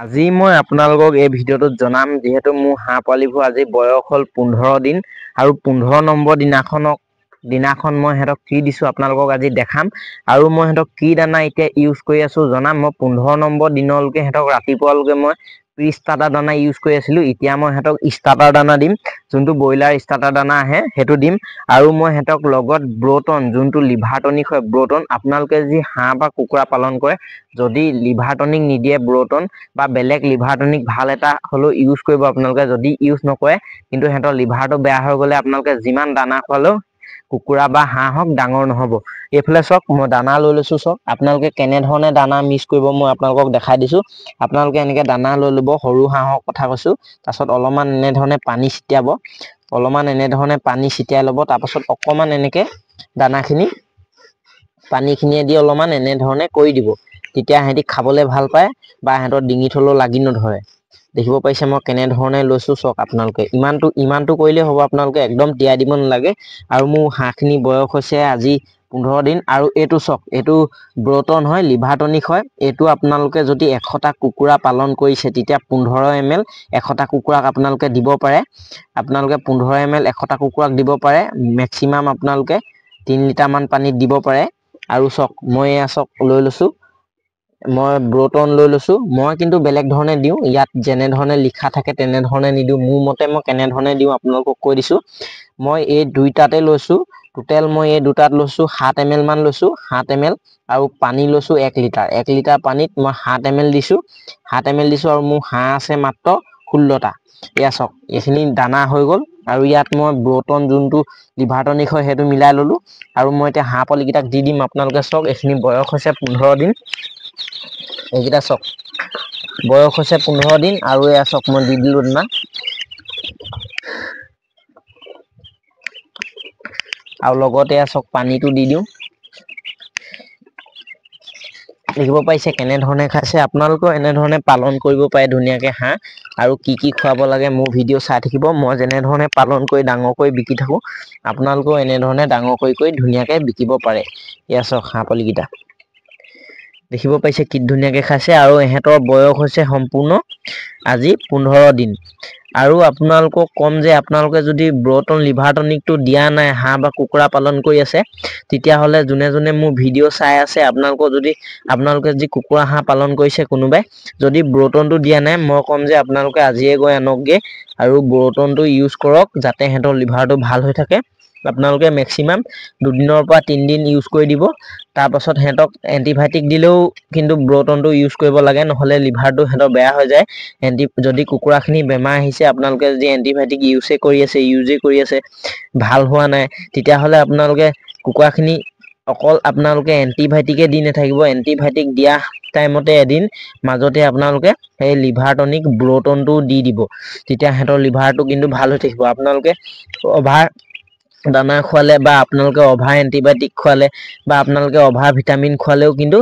আজি মই আপোনালোকক এই ভিডিঅ'টোত জনাম যেহেতু মোৰ হাঁহ পোৱালিবোৰ আজি বয়স হ'ল 15 দিন আৰু 15 নম্বৰ দিনাখন মই সিহঁতক কি দিছো আপোনালোকক আজি দেখাম আৰু মই সিহঁতক কি দানা এতিয়া ইউজ কৰি আছো জনাম। মই 15 নম্বৰ দিনলৈকে সিহঁতক ৰাতিপুৱালৈকে মই প্ৰি ষ্টাৰ্টাৰ দানা ইউজ কৰি আছিলো। এতিয়া মই সিহঁতক ষ্টাৰ্টাৰ দানা দিম, যোনটো ব্ৰইলাৰ ষ্টাৰ্টাৰ দানা আহে সেইটো দিম আৰু মই সিহঁতক লগত ব্ৰটন যোনটো লিভাৰ টনিক হয় ব্ৰটন, আপোনালোকে যি হাঁহ বা কুকুৰা পালন কৰে যদি লিভাৰ টনিক নিদিয়ে ব্ৰটন বা বেলেগ লিভাৰ টনিক ভাল এটা হলেও ইউজ কৰিব আপোনালোকে। যদি ইউজ নকৰে কিন্তু সিহঁতৰ লিভাৰটো বেয়া হৈ গ'লে আপোনালোকে যিমান দানা খোৱালেও কুকুৰা বা হাঁহ হওক ডাঙৰ নহব। এইফালে চাওক মই দানা লৈ লৈছো, চাওক আপোনালোকে কেনেধৰণে দানা মিক্স কৰিব মই আপোনালোকক দেখাই দিছো। আপোনালোকে এনেকে দানা লৈ ল'ব, সৰু হাঁহৰ কথা কৈছো। তাৰপাছত অলপমান এনেধৰণে পানী ছিটিয়াব, অলপমান এনেধৰণে পানী ছিটিয়াই ল'ব। তাৰপাছত অকমান এনেকে দানাখিনি পানীখিনিয়ে দি অলপমান এনেধৰণে কৰি দিব, তেতিয়া সিহঁতি খাবলৈ ভাল পায় বা সিহঁতৰ ডিঙিত হলেও লাগি নধৰে। দেখিব পাৰিছে মই কেনেধৰণে লৈছো, চাওক আপোনালোকে ইমানটো কৰিলেই হ'ব, আপোনালোকে একদম তিয়াই দিব নালাগে। আৰু মোৰ হাঁহখিনি বয়স হৈছে আজি 15 দিন আৰু এইটো চাওক, এইটো ব্ৰটন হয়, লিভাৰ টনিক হয়। এইটো আপোনালোকে যদি 100টা কুকুৰা পালন কৰিছে তেতিয়া 15 ml 100টা কুকুৰাক আপোনালোকে দিব পাৰে। আপোনালোকে 15 ml 100টা কুকুৰাক দিব পাৰে। মেক্সিমাম আপোনালোকে 3 লিটাৰ মান পানীত দিব পাৰে। আৰু চাওক মই এয়া চাওক লৈ লৈছো, মই ব্ৰটন লৈ লৈছো। মই কিন্তু বেলেগ ধৰণে দিওঁ, ইয়াত যেনেধৰণে লিখা থাকে তেনেধৰণে নিদিওঁ। মোৰ মতে মই কেনেধৰণে দিওঁ আপোনালোকক কৈ দিছো। মই এই দুইটাতে লৈছো, টোটেল মই এই দুটাত লৈছো 7 ml মান লৈছো, 7 ml আৰু পানী লৈছো 1 লিটাৰ। 1 লিটাৰ পানীত মই 7 ml দিছো, 7 ml দিছো আৰু মোৰ হাঁহ আছে মাত্ৰ 16টা। এয়া চাওক এইখিনি দানা হৈ গ'ল আৰু ইয়াত মই ব্ৰটন যোনটো লিভাৰ টনিক হয় সেইটো মিলাই ললো আৰু মই এতিয়া হাঁহ পোৱালিকেইটাক দি দিম। আপোনালোকে চাওক এইখিনি বয়স হৈছে 15 দিন। এইকেইটা চাওক বয়স হৈছে 15 দিন আৰু এয়া চাওক মই দি দিলো দানা আৰু লগতে এয়া চাওক পানীটো দি দিওঁ। দেখিব পাৰিছে কেনেধৰণে খাইছে। আপোনালোকেও এনেধৰণে পালন কৰিব পাৰে ধুনীয়াকে হাঁহ। আৰু কি কি খুৱাব লাগে মোৰ ভিডিঅ' চাই থাকিব। মই যেনেধৰণে পালন কৰি ডাঙৰ কৰি বিকি থাকো আপোনালোকেও এনেধৰণে ডাঙৰ কৰি ধুনীয়াকে বিকিব পাৰে। এয়া চাওক হাঁহ পোৱালিকেইটা দেখিব পাৰিছে কি ধুনীয়াকে খাইছে আৰু ইহঁতৰ বয়স হৈছে সম্পূৰ্ণ আজি 15 দিন। আৰু আপোনালোকক কম যে আপোনালোকে যদি ব্ৰটন লিভাৰ টনিকটো দিয়া নাই, হাঁহ বা কুকুৰা পালন কৰি আছে, তেতিয়াহ'লে যোনে যোনে মোৰ ভিডিঅ' চাই আছে আপোনালোকে যি কুকুৰা হাঁহ পালন কৰিছে কোনোবাই যদি ব্ৰটনটো দিয়া নাই, মই ক'ম যে আপোনালোকে আজিয়ে গৈ আনকগে আৰু ব্ৰটনটো ইউজ কৰক যাতে সিহঁতৰ লিভাৰটো ভাল হৈ থাকে। আপোনালোকে মেক্সিমাম 2 দিনৰ পৰা 3 দিন ইউজ কৰি দিব। তাৰ পাছত সিহঁতক এন্টিবায়টিক দিলেও কিন্তু ব্ৰটনটো ইউজ কৰিব লাগে, নহলে লিভাৰটো সিহঁতৰ বেয়া হৈ যায়। যদি কুকুৰাখিনি বেমাৰ আহিছে আপোনালোকে যদি এন্টিবায়টিক ইউজে কৰি আছে ভাল হোৱা নাই, তেতিয়াহ'লে আপোনালোকে কুকুৰাখিনি অকল আপোনালোকে এন্টিবায়টিকে দি নাথাকিব। এন্টিবায়টিক দিয়া টাইমতে এদিন মাজতে আপোনালোকে সেই লিভাৰ টনিক ব্ৰটনটো দি দিব, তেতিয়া সিহঁতৰ লিভাৰটো কিন্তু ভাল হৈ থাকিব। আপোনালোকে অভাৰ দানা খোৱালে বা আপোনালোকে অভাৰ এন্টিবায়টিক খোৱালে বা আপোনালোকে অভাৰ ভিটামিন খোৱালেও কিন্তু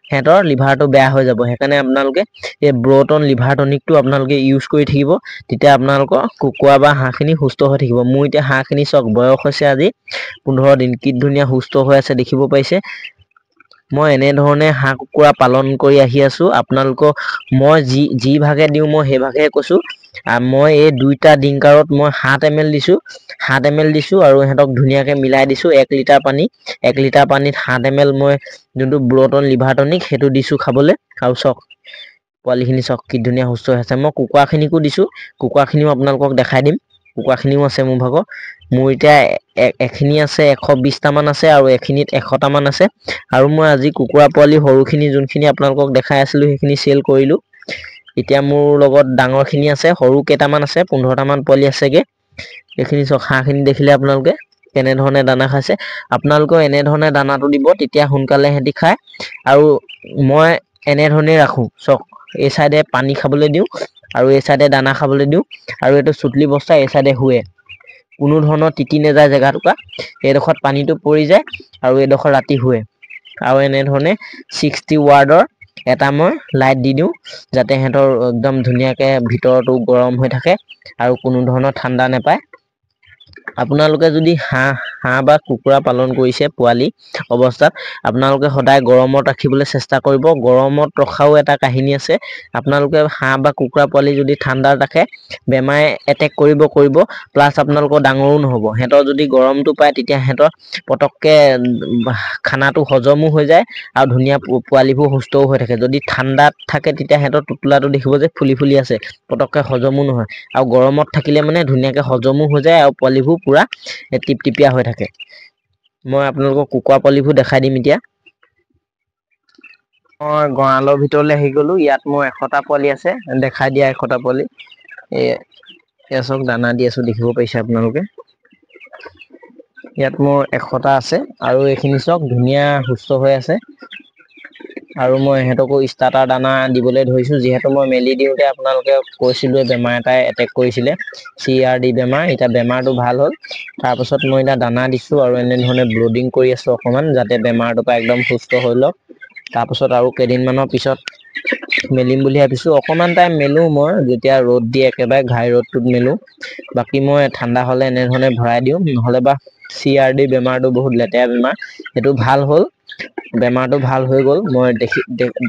সিহঁতৰ লিভাৰটো বেয়া হৈ যাব। সেইকাৰণে আপোনালোকে এই ব্ৰটন লিভাৰ টনিকটো আপোনালোকে ইউজ কৰি থাকিব, তেতিয়া আপোনালোকৰ কুকুৰা বা হাঁহখিনি সুস্থ হৈ থাকিব। মোৰ এতিয়া হাঁহখিনি চাওক বয়স হৈছে আজি 15 দিন, কি ধুনীয়া সুস্থ হৈ আছে দেখিব পাৰিছে। মই এনেধৰণে হাঁহ কুকুৰা পালন কৰি আহি আছো। আপোনালোকক মই যি ভাগে দিওঁ মই সেই ভাগে কৈছো। মই এই দুইটা ডিংকাৰত মই 7 ml দিছো, 7 ml দিছো আৰু সিহঁতক ধুনীয়াকে মিলাই দিছো 1 লিটাৰ পানী। 1 লিটাৰ পানীত 7 ml মই যোনটো ব্ৰটন লিভাৰ টনিক সেইটো দিছো খাবলৈ। আৰু চাওক পোৱালিখিনি চাওক কি ধুনীয়া সুস্থ হৈ আছে। মই কুকুৰাখিনিকো দিছো, কুকুৰাখিনিও আপোনালোকক দেখাই দিম। কুকুৰাখিনিও আছে মোৰ ভাগৰ। মোৰ এতিয়া এখিনি আছে 120টা মান আছে আৰু এখিনিত 100টা মান আছে। আৰু মই আজি কুকুৰা পোৱালি সৰুখিনি যোনখিনি আপোনালোকক দেখাই আছিলো সেইখিনি চেল কৰিলো। এতিয়া মোৰ লগত ডাঙৰ খিনি আছে, সৰু কেইটামান আছে, 15টা মান পোৱালি আছেগে। এইখিনি চাওক হাঁহখিনি দেখিলে আপোনালোকে কেনেধৰণে দানা খাইছে। আপোনালোকেও এনেধৰণে দানাটো দিব, তেতিয়া সোনকালে সিহঁতি খায়। আৰু মই এনেধৰণে ৰাখো চাওক, এই চাইডে পানী খাবলৈ দিওঁ আৰু এই চাইডে দানা খাবলৈ দিওঁ আৰু এইটো চুতলি বস্তা এই চাইডে শুৱে। কোনো ধৰণৰ তিতি নাযায় জেগাটুকা, এইডোখৰত পানীটো পৰি যায় আৰু এইডোখৰ ৰাতি শুৱে। আৰু এনেধৰণে 60 ৱাৰ্ডৰ এটা মই লাইট দি দিওঁ যাতে সিহঁতৰ একদম ধুনীয়াকে ভিতৰতো গৰম হৈ থাকে আৰু কোনো ধৰণৰ ঠাণ্ডা নাপায়। আপোনালোকে যদি হাঁহ বা কুকুৰা পালন কৰিছে পোৱালি অৱস্থাত আপোনালোকে সদায় গৰমত ৰাখিবলৈ চেষ্টা কৰিব। গৰমত ৰখাও এটা কাহিনী আছে। আপোনালোকে হাঁহ বা কুকুৰা পোৱালি যদি ঠাণ্ডাত ৰাখে বেমাৰে এটেক কৰিব প্লাছ আপোনালোকৰ ডাঙৰো নহ'ব। সিহঁতৰ যদি গৰমটো পায় তেতিয়া সিহঁতৰ পটককে খানাটো হজমো হৈ যায় আৰু ধুনীয়া পোৱালিবোৰ সুস্থও হৈ থাকে। যদি ঠাণ্ডাত থাকে তেতিয়া সিহঁতৰ টোপোলাটো দেখিব যে ফুলি আছে, পটককে হজমো নহয়। আৰু গৰমত থাকিলে মানে ধুনীয়াকে হজমো হৈ যায় আৰু পোৱালিবোৰ পুৰা টিপটিপীয়া হৈ থাকে। মই আপোনালোকক কুকুৰা পোৱালিবোৰ দেখাই দিম এতিয়া। মই গঁৰালৰ ভিতৰলৈ আহি গলো। ইয়াত মোৰ 100টা পোৱালি আছে। দেখাই দিয়া 100টা পোৱালি। এয়া চাওক দানা দি আছো, দেখিব পাৰিছে আপোনালোকে। ইয়াত মোৰ 100টা আছে আৰু এইখিনি চাওক ধুনীয়া সুস্থ হৈ আছে। আৰু মই ইহঁতকো ষ্টাৰ্টাৰ দানা দিবলৈ ধৰিছো, যিহেতু মই মেলি দিওঁতে আপোনালোকে কৈছিলো বেমাৰ এটাই এটেক কৰিছিলে, CRD বেমাৰ। এতিয়া বেমাৰটো ভাল হ'ল। তাৰপাছত মই এতিয়া দানা দিছো আৰু এনেধৰণে ব্লডিং কৰি আছো অকমান, যাতে বেমাৰটোৰ পৰা একদম সুস্থ হৈ লওক। তাৰপাছত আৰু কেইদিনমানৰ পিছত মেলিম বুলি ভাবিছো। অকমান টাইম মেলো মই, যেতিয়া ৰ'দ দিয়ে একেবাৰে ঘাই ৰ'দটোত মেলো। বাকী মই ঠাণ্ডা হলে এনেধৰণে ভৰাই দিওঁ। নহলে বা CRD বেমাৰটো বহুত লেতেৰা বেমাৰ, সেইটো ভাল হ'ল। বেমাৰটো ভাল হৈ গ'ল। মই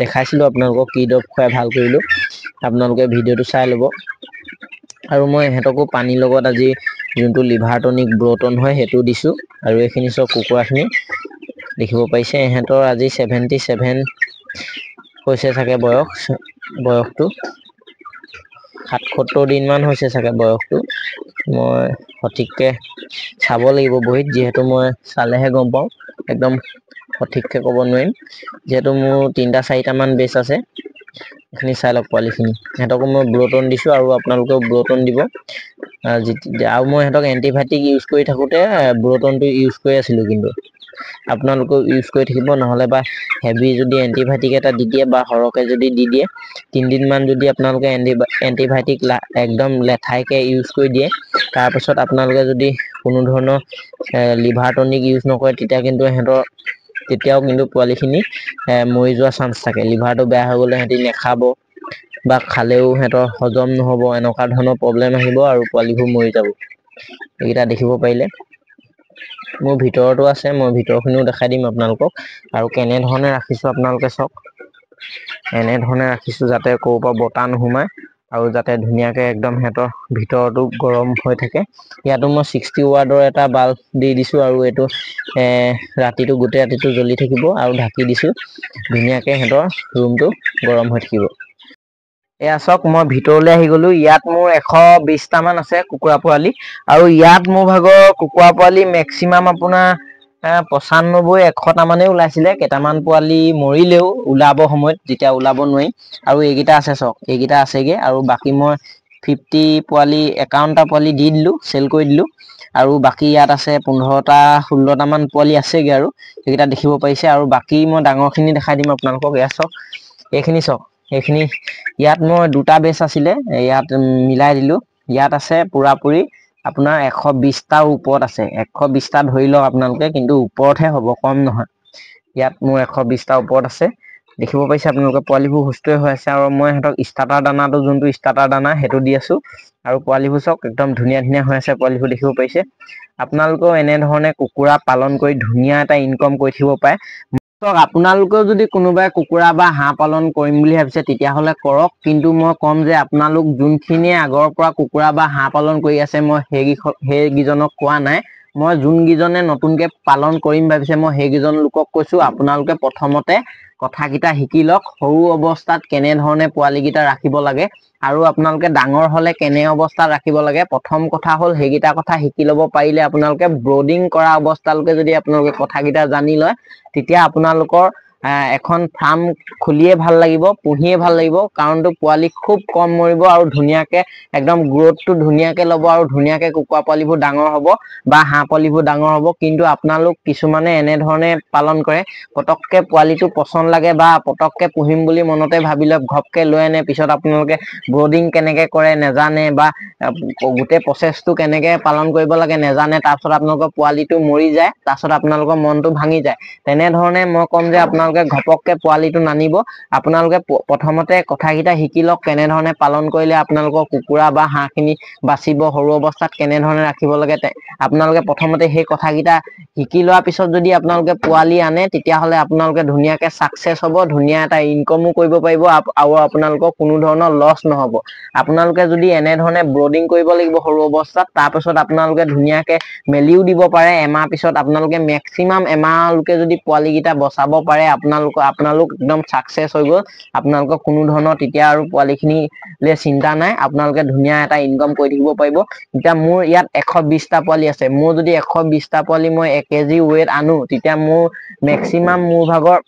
দেখাইছিলো আপোনালোকক কি দৰৱ খুৱাই ভাল কৰিলো। আপোনালোকে ভিডিঅ'টো চাই ল'ব। আৰু মই ইহঁতকো পানীৰ লগত আজি যোনটো লিভাৰ টনিক ব্ৰতন হয় সেইটো দিছো। আৰু এইখিনি চব কুকুৰাখিনি দেখিব পাৰিছে। ইহঁতৰ আজি 77 হৈছে চাগে বয়সটো। 77 দিন মান হৈছে চাগে বয়সটো। মই সঠিককে চাব লাগিব বহীত, যিহেতু মই চালেহে গম পাওঁ। একদম সঠিককে ক'ব নোৱাৰিম, যিহেতু মোৰ 3-4টা মান বেছ আছে। এইখিনি চাই লওক পোৱালি খিনি। সিহঁতকো মই ব্লটন দিছো আৰু আপোনালোকেও ব্লটন দিব। আৰু মই সিহঁতক এন্টিবায়টিক ইউজ কৰি থাকোতে ব্লটনটো ইউজ কৰি আছিলো। কিন্তু আপোনালোকেও ইউজ কৰি থাকিব। নহলে বা হেভি যদি এন্টিবায়টিক এটা দি দিয়ে বা সৰহকে যদি দি দিয়ে, 3 দিন মান যদি আপোনালোকে এন্টিবায়টিক একদম লেঠাইকে ইউজ কৰি দিয়ে, তাৰপাছত আপোনালোকে যদি কোনো ধৰণৰ লিভাৰ টনিক ইউজ নকৰে, তেতিয়াও কিন্তু পোৱালি খিনি মৰি যোৱা চান্স থাকে। লিভাৰটো বেয়া হৈ গলে সিহঁতি নেখাব বা খালেও সিহঁতৰ হজম নহব, এনেকুৱা ধৰণৰ প্ৰব্লেম আহিব আৰু পোৱালিবোৰ মৰি যাব। এইকেইটা দেখিব পাৰিলে। মোৰ ভিতৰতো আছে, মই ভিতৰ খিনিও দেখাই দিম আপোনালোকক। আৰু কেনেধৰণে ৰাখিছো আপোনালোকে চাওক। এনেধৰণে ৰাখিছো যাতে ক'ৰ পৰা বতাহ নোসোমাই আৰু যাতে ধুনীয়াকে একদম সিহঁতৰ ভিতৰতো গৰম হৈ থাকে। ইয়াতো মই 60 ৱাৰ্ডৰ এটা বাল্ব দি দিছো আৰু এইটো গোটেই ৰাতিটো জ্বলি থাকিব আৰু ঢাকি দিছো। ধুনীয়াকে সিহঁতৰ ৰুমটো গৰম হৈ থাকিব। এয়া চাওক, মই ভিতৰলৈ আহি গলো। ইয়াত মোৰ 120টা মান আছে কুকুৰা পোৱালি। আৰু ইয়াত মোৰ ভাগৰ কুকুৰা পোৱালি মেক্সিমাম আপোনাৰ 95-100টা মানে ওলাইছিলে। কেইটামান পোৱালি মৰিলেও ওলাব সময়ত, যেতিয়া ওলাব নোৱাৰি। আৰু এইকেইটা আছে চাওক, এইকেইটা আছেগে। আৰু বাকী মই 51টা পোৱালি দি দিলো, চেল কৰি দিলো। আৰু বাকী ইয়াত আছে 15-16টা মান পোৱালি আছেগে। আৰু সেইকেইটা দেখিব পাৰিছে। আৰু বাকী মই ডাঙৰ খিনি দেখাই দিম আপোনালোকক। এয়া চাওক, এইখিনি চাওক। এইখিনি ইয়াত মই 2টা বেছ আছিলে, ইয়াত মিলাই দিলো। ইয়াত আছে পুৰা-পুৰি আপোনাৰ 120টাৰ ওপৰত আছে। 120টা ধৰি লওক আপোনালোকে, কিন্তু ওপৰতহে হ'ব, কম নহয়। ইয়াত মোৰ 120টাৰ ওপৰত আছে। দেখিব পাৰিছে আপোনালোকে পোৱালিবোৰ সুস্থ হৈ আছে। আৰু মই সিহঁতক ষ্টাৰ্টাৰ দানাটো, যোনটো ষ্টাৰ্টাৰ দানা সেইটো দি আছো। আৰু পোৱালিবোৰ চাওক একদম ধুনীয়া হৈ আছে। পোৱালিবোৰ দেখিব পাৰিছে। আপোনালোকেও এনেধৰণে কুকুৰা পালন কৰি ধুনীয়া এটা ইনকম কৰি থাকিব পাৰে। আপোনালোকেও যদি কোনোবাই কুকুৰা বা হাঁহ পালন কৰিম বুলি ভাবিছে তেতিয়াহলে কৰক। কিন্তু মই ক'ম যে আপোনালোক যোনখিনিয়ে আগৰ পৰা কুকুৰা বা হাঁহ পালন কৰি আছে, মই সেইকেইজনক কোৱা নাই। মই যোনকেইজনে নতুনকে পালন কৰিম ভাবিছে, মই সেইকেইজন লোকক কৈছো, আপোনালোকে প্ৰথমতে কথাকেইটা শিকি লওক। সৰু অৱস্থাত কেনেধৰণে পোৱালি কেইটা ৰাখিব লাগে আৰু আপোনালোকে ডাঙৰ হলে কেনে অৱস্থাত ৰাখিব লাগে, প্ৰথম কথা হ'ল সেইকেইটা কথা শিকি লব পাৰিলে আপোনালোকে ব্ৰডিং কৰা অৱস্থালৈকে যদি আপোনালোকে কথাকেইটা জানি লয়, তেতিয়া আপোনালোকৰ এখন ফাৰ্ম খুলিয়ে ভাল লাগিব, পুহিয়ে ভাল লাগিব। কাৰণটো পোৱালি খুব কম মৰিব আৰু ধুনীয়াকে একদম গ্ৰোথটো ধুনীয়াকে ল'ব আৰু ধুনীয়াকে কুকুৰা পোৱালিবোৰ ডাঙৰ হ'ব বা হাঁহ পোৱালিবোৰ ডাঙৰ হ'ব। কিন্তু আপোনালোক কিছুমানে এনেধৰণে পালন কৰে, পতককে পোৱালিটো পচন্দ লাগে বা পতককে পুহিম বুলি মনতে ভাবিলে ঘপকে লৈ আনে। পিছত আপোনালোকে ব্ৰডিং কেনেকে কৰে নেজানে বা গোটেই প্ৰচেছটো কেনেকে পালন কৰিব লাগে নেজানে। তাৰপিছত আপোনালোকৰ পোৱালিটো মৰি যায়, তাৰপিছত আপোনালোকৰ মনটো ভাঙি যায়। তেনেধৰণে মই ক'ম যে আপোনালোকে আপোনালোকে ঘপককে পোৱালিটো নানিব আপোনালোকে প্ৰথমতে কথাকিটা শিকি লওক কেনে ধৰণে পালন কৰিলে আপোনালোকৰ কুকুৰা বা হাঁহখিনি বাচিব সৰু অৱস্থাত কেনে ধৰণে ৰাখিব লাগে আপোনালোকে প্ৰথমতে সেই কথাকিটা শিকি লোৱাৰ পিছত যদি আপোনালোকে পোৱালি আনে তেতিয়াহ'লে আপোনালোকে ধুনীয়াকে সাকসেস হ'ব ধুনীয়া এটা ইনকামো কৰিব পাৰিব আৰু আপোনালোকৰ কোনো ধৰণৰ লছ নহ'ব আপোনালোকে যদি এনে ধৰণে ব্ৰডিং কৰিব লাগিব সৰু অৱস্থাত তাৰ পিছত আপোনালোকে ধুনীয়াকে মেলিও দিব পাৰে এমাহ পিছত আপোনালোকে ম্যাক্সিমাম এমাহলৈকে যদি পোৱালি কিটা বচাব পাৰে আপোনালোক একদম সাকসেস হৈ গ'ল আপোনালোকৰ কোনো ধৰণৰ তেতিয়া আৰু পোৱালিখিনি লে চিন্তা নাই আপোনালোকে ধুনীয়া এটা ইনকাম কৰি থাকিব পাৰিব এতিয়া মোৰ ইয়াত 120টা পোৱালি আছে মোৰ যদি 120টা পোৱালি মই 1 কেজি ওয়েট আনো তেতিয়া মোৰ ম্যাক্সিমাম মোৰ ভাগৰ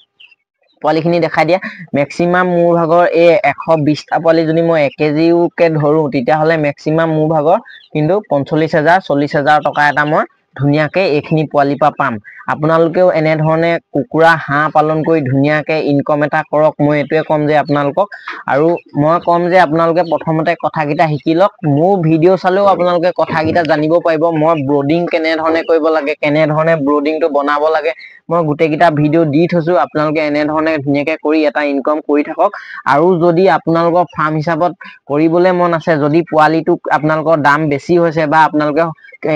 পোৱালিখিনি দেখাই দিয়া ম্যাক্সিমাম মোৰ ভাগৰ এই 120টা পোৱালি যদি মই 1 কেজিকে ধৰো তেতিয়া হলে ম্যাক্সিমাম মোৰ ভাগৰ কিন্তু 45,000 40,000 টকা এটা মই ধুনীয়াকে এইখিনি পোৱালি পাম আপোনালোকেও এনে ধৰণে কুকুৰা হাঁহ পালন কৰি ধুনীয়াকে ইনকাম এটা কৰক মই এটোৱে কম যে আপোনালোকক আৰু মই কম যে আপোনালোকে প্ৰথমতে কথাকিটা শিকি লওক মোৰ ভিডিও চালেও আপোনালোকে কথাকিটা জানিব পাৰিব মই ব্ৰডিং কেনে ধৰণে কৰিব লাগে কেনে ধৰণে ব্ৰডিংটো বনাব লাগে মই গুটেকিটা ভিডিও দি থৈছো আপোনালোকে এনে ধৰণে ধুনীয়াকে কৰি এটা ইনকাম কৰি থাকক আৰু যদি আপোনালোকৰ ফাৰ্ম হিচাপত কৰিবলৈ মন আছে যদি পোৱালিটো আপোনালোকৰ দাম বেছি হৈছে বা আপোনালোকে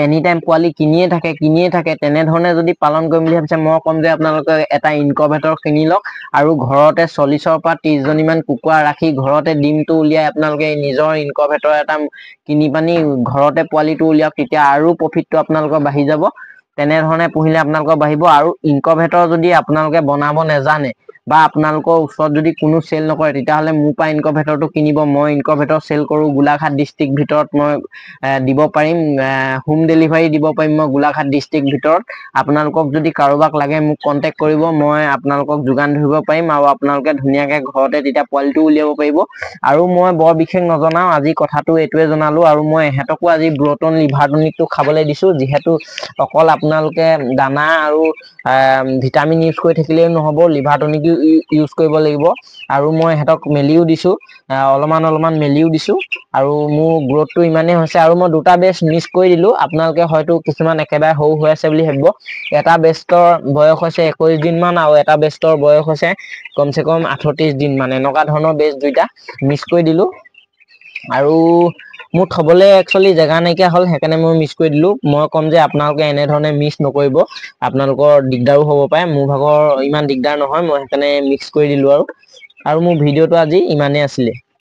এনি টাইম পোৱালি কিনিয়ে থাকে তেনে ধৰণে যদি পালন কৰিম বুলি ভাবিছে মই কম যে আপোনালোকে এটা ইনকুবেটৰ কিনি লওক আৰু ঘৰতে 40ৰ পৰা 30 জনীমান কুকুৰা ৰাখি ঘৰতে ডিমটো উলিয়াই আপোনালোকে নিজৰ ইনকুবেটৰ এটা কিনি পানি ঘৰতে পোৱালিটো উলিয়াওক তেতিয়া আৰু প্ৰফিটটো আপোনালোকৰ বাঢ়ি যাব তেনে ধৰণে পুহিলে আপোনালোকৰ বাঢ়িব আৰু ইনকুবেটৰ যদি আপোনালোকে বনাব নেজানে বা আপোনালোকৰ ওচৰত যদি কোনো সেল নকৰে তেতিয়াহলে মোৰ পৰা ইনকুবেটৰটো কিনিব মই ইনকুবেটৰ সেল কৰো গোলাঘাট ডিস্ট্ৰিক্ট ভিতৰত মই দিব পাৰিম হোম ডেলিভাৰী দিব পাৰিম মই গোলাঘাট ডিস্ট্ৰিক্ট ভিতৰত আপোনালোকক যদি কাৰোবাক লাগে মোক কন্টাক্ট কৰিব মই আপোনালোকক যোগান ধৰিব পাৰিম আৰু আপোনালোকে ধুনীয়াকে ঘৰতে তেতিয়া পোৱালিটো উলিয়াব পাৰিব আৰু মই বৰ বিশেষ নজনাও আজি কথাটো এটোৱে জনালো আৰু মই এহেতকো আজি ব্ৰটন লিভাৰ টনিকটো খাবলৈ দিছো যিহেতু অকল আপোনালোকে দানা আৰু ভিটামিন ইউজ কৰি থাকিলেও নহব লিভাৰ টনিক ইউজ কৰিব লাগিব আৰু মই এহেতক মেলিও দিছো অলপমান মেলিও দিছো আৰু মোৰ গ্ৰোথটো ইমানেই হৈছে আৰু মই দুটা বেচ মিস কৰি দিলো আপোনালোকে হয়তো কিছুমান একেবাৰে সৰু হৈ আছে বুলি ভাবিব এটা বেষ্টৰ বয়স হৈছে 21 দিন মান আৰু এটা বেষ্টৰ বয়স হৈছে কমসে কম 38 দিন মান এনেকুৱা ধৰণৰ বেচ দুইটা মিস কৰি দিলো আৰু মোৰ থবলে একচুয়ালি জেগা নাইকিয়া হল হেকানে মই মিস কৰি দিলো মই কম যে আপোনালোকে এনে ধৰণে মিস নকৰিব আপোনালোকৰ দিগদাৰো হ'ব পাৰে মোৰ ভাগৰ ইমান দিগদাৰ নহয় মই হেকানে মিক্স কৰি দিলো আৰু মোৰ ভিডিওটো আজি ইমানে আছিলে